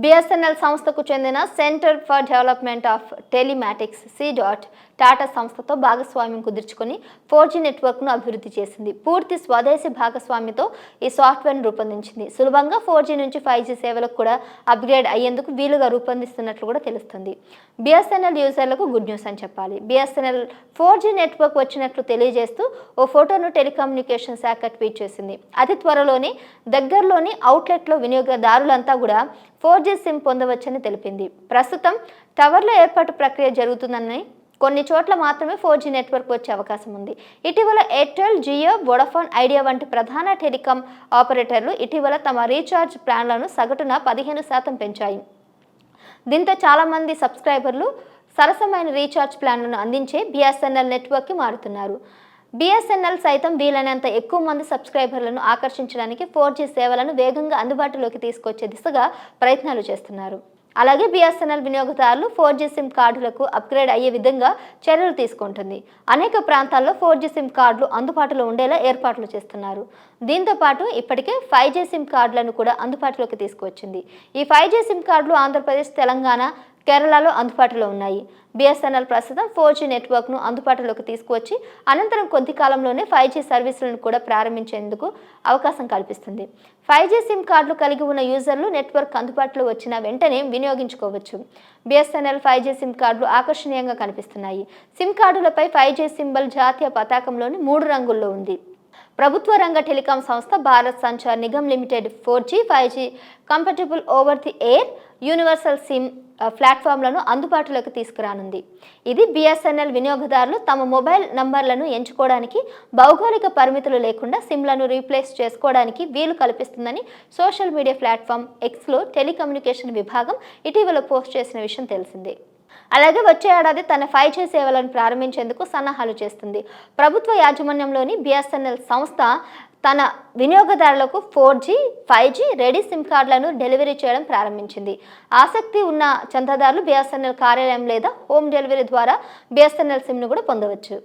BSNL సంస్థకు చెందిన centre for development of telematics C DOT Tata సంస్థతో భాగస్వామ్యం కుదుర్చుకొని 4G నెట్వర్క్ను అభివృద్ధి చేసింది. పూర్తి స్వదేశీ భాగస్వామ్యంతో ఈ సాఫ్ట్వేర్ను రూపొందించింది. సులభంగా 4G నుంచి 5G సేవలకు కూడా అప్గ్రేడ్ అయ్యేందుకు వీలుగా రూపొందిస్తున్నట్లు కూడా తెలుస్తుంది. బిఎస్ఎన్ఎల్ యూజర్లకు గుడ్ న్యూస్ అని చెప్పాలి. బిఎస్ఎన్ఎల్ 4G నెట్వర్క్ వచ్చినట్లు తెలియజేస్తూ ఓ ఫోటోను టెలికమ్యూనికేషన్ శాఖ ట్వీట్ చేసింది. అతి త్వరలోనే దగ్గరలోని అవుట్లెట్లో వినియోగదారులంతా కూడా 4G సిమ్ పొందవచ్చని తెలిపింది. ప్రస్తుతం టవర్ల ఏర్పాటు ప్రక్రియ జరుగుతుందని, కొన్ని చోట్ల మాత్రమే 4G నెట్వర్క్ వచ్చే అవకాశం ఉంది. ఇటీవల ఎయిర్టెల్, జియో, వోడాఫోన్ ఐడియా వంటి ప్రధాన టెలికాం ఆపరేటర్లు ఇటీవల తమ రీఛార్జ్ ప్లాన్లను సగటున 15% పెంచాయి. దీంతో చాలామంది సబ్స్క్రైబర్లు సరసమైన రీఛార్జ్ ప్లాన్లను అందించే బిఎస్ఎన్ఎల్ నెట్వర్క్కి మారుతున్నారు. బిఎస్ఎన్ఎల్ సైతం వీలైనంత ఎక్కువ మంది సబ్స్క్రైబర్లను ఆకర్షించడానికి 4G సేవలను వేగంగా అందుబాటులోకి తీసుకొచ్చే దిశగా ప్రయత్నాలు చేస్తున్నారు. అలాగే బిఎస్ఎన్ఎల్ వినియోగదారులు 4G సిమ్ కార్డులకు అప్గ్రేడ్ అయ్యే విధంగా చర్యలు తీసుకుంటుంది. అనేక ప్రాంతాల్లో 4G సిమ్ కార్డులు అందుబాటులో ఉండేలా ఏర్పాట్లు చేస్తున్నారు. దీంతో పాటు ఇప్పటికే 5G సిమ్ కార్డులను కూడా అందుబాటులోకి తీసుకువచ్చింది. ఈ 5G సిమ్ కార్డులు ఆంధ్రప్రదేశ్, తెలంగాణ, కేరళలో అందుబాటులో ఉన్నాయి. బిఎస్ఎన్ఎల్ ప్రస్తుతం 4G నెట్వర్క్ను అందుబాటులోకి తీసుకువచ్చి అనంతరం కొద్ది కాలంలోనే 5G సర్వీసులను కూడా ప్రారంభించేందుకు అవకాశం కల్పిస్తుంది. 5G సిమ్ కార్డులు కలిగి ఉన్న యూజర్లు నెట్వర్క్ అందుబాటులో వచ్చిన వెంటనే వినియోగించుకోవచ్చు. బిఎస్ఎన్ఎల్ 5G సిమ్ కార్డులు ఆకర్షణీయంగా కనిపిస్తున్నాయి. సిమ్ కార్డులపై 5G సింబల్ జాతీయ పతాకంలోని 3 రంగుల్లో ఉంది. ప్రభుత్వ రంగ టెలికాం సంస్థ Bharat Sanchar Nigam limited 4G, 5G compatible over the air universal SIM ప్లాట్ఫామ్లను అందుబాటులోకి తీసుకురానుంది. ఇది బిఎస్ఎన్ఎల్ వినియోగదారులు తమ మొబైల్ నంబర్లను ఎంచుకోవడానికి, భౌగోళిక పరిమితులు లేకుండా సిమ్లను రీప్లేస్ చేసుకోవడానికి వీలు కల్పిస్తుందని సోషల్ మీడియా ప్లాట్ఫామ్ ఎక్స్లో టెలికమ్యూనికేషన్ విభాగం ఇటీవల పోస్ట్ చేసిన విషయం తెలిసిందే. అలాగే వచ్చే ఏడాది తన 5G సేవలను ప్రారంభించేందుకు సన్నాహాలు చేస్తుంది. ప్రభుత్వ యాజమాన్యంలోని బిఎస్ఎన్ఎల్ సంస్థ తన వినియోగదారులకు 4G, 5G రెడీ సిమ్ కార్డులను డెలివరీ చేయడం ప్రారంభించింది. ఆసక్తి ఉన్న చందాదారులు బిఎస్ఎన్ఎల్ కార్యాలయం లేదా హోమ్ డెలివరీ ద్వారా బిఎస్ఎన్ఎల్ సిమ్ను కూడా పొందవచ్చు.